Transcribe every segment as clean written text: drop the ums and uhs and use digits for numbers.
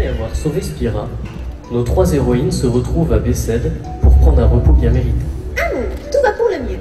Après avoir sauvé Spira, nos trois héroïnes se retrouvent à Bessède pour prendre un repos bien mérité. Tout va pour le mieux.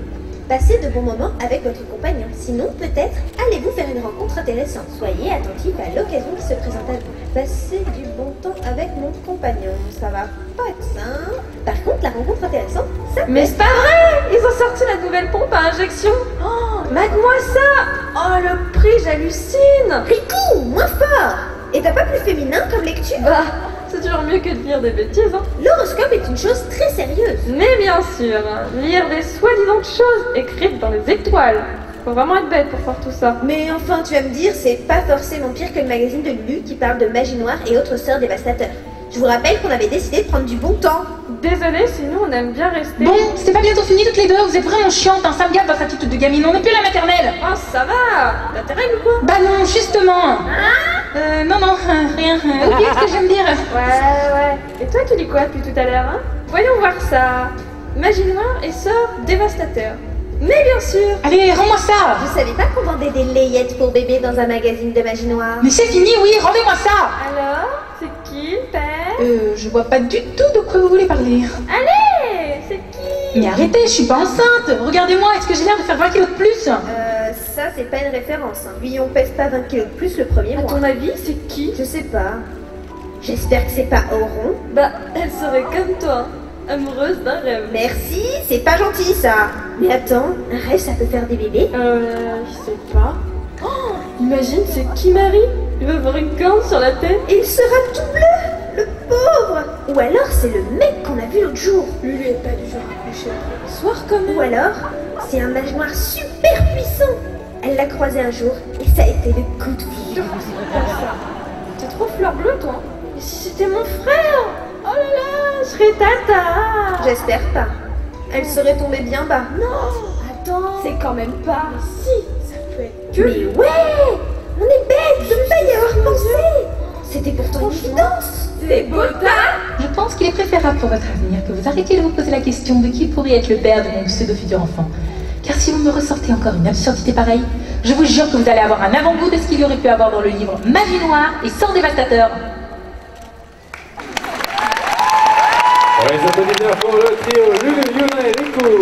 Passez de bons moments avec votre compagnon. Sinon, peut-être, allez-vous faire une rencontre intéressante. Soyez attentifs à l'occasion qui se présente à vous. Passer du bon temps avec mon compagnon. Ça va pas être simple. Par contre, la rencontre intéressante, ça Mais c'est pas vrai! Ils ont sorti la nouvelle pompe à injection! Oh, mate-moi ça! Oh, le prix, j'hallucine! Riku, moins fort. Et t'as pas plus féminin comme lecture? Bah, c'est toujours mieux que de lire des bêtises, hein. L'horoscope est une chose très sérieuse. Mais bien sûr, lire des soi-disant choses écrites dans les étoiles. Faut vraiment être bête pour faire tout ça. Mais enfin, tu vas me dire, c'est pas forcément pire que le magazine de Lulu qui parle de magie noire et autres sorts dévastateurs. Je vous rappelle qu'on avait décidé de prendre du bon temps. Désolée, sinon on aime bien rester... Bon, c'est pas bientôt fini toutes les deux, vous êtes vraiment chiantes, hein, ça me gâte dans sa attitude de gamine, on n'est plus à la maternelle. Oh, ça va! T'as tes règles ou quoi? Bah non, justement. Non, rien, oubliez ce que je viens de dire. Ouais. Et toi, tu dis quoi depuis tout à l'heure, hein? Voyons voir ça. Magie noire et sort dévastateur. Mais bien sûr! Allez, rends-moi ça. Je savais pas qu'on vendait des layettes pour bébé dans un magazine de magie noire. Mais c'est fini, oui, rendez-moi ça. Alors, c'est qui, père? Je vois pas du tout de quoi vous voulez parler. Allez, c'est qui? Mais arrêtez, je suis pas enceinte. Regardez-moi, est-ce que j'ai l'air de faire 20 kilos de plus? Ça c'est pas une référence. Hein. Lui, on pèse pas 20 kilos de plus le premier À mois. ton avis, c'est qui? Je sais pas. J'espère que c'est pas Auron. Bah, elle serait comme toi, amoureuse d'un rêve. Merci, c'est pas gentil ça. Mais attends, un rêve ça peut faire des bébés? Je sais pas. Oh, imagine, c'est qui Marie? Il va avoir une corne sur la tête. Et il sera tout bleu, le pauvre. Ou alors c'est le mec qu'on a vu l'autre jour. Lui est pas du genre à coucher le soir quand même. Ou alors, c'est un mage noir super puissant. Elle l'a croisé un jour et ça a été le coup de foudre. T'es trop fleur bleue, toi. Et si c'était mon frère? Oh là là, je serais tata. J'espère pas. Elle serait tombée bien bas. Non, attends. C'est quand même pas. Mais si, ça peut être que. Mais ouais, on est bête de pas y avoir pensé. C'était pourtant une évidence. C'est beau ça. Je pense qu'il est préférable pour votre avenir que vous arrêtiez de vous poser la question de qui pourrait être le père de mon pseudo-futur enfant. Car si vous me ressortez encore une absurdité pareille, je vous jure que vous allez avoir un avant-goût de ce qu'il y aurait pu avoir dans le livre Magie noire et sort dévastateur. Les applaudissements pour le trio Lulu, Yuna et Riku.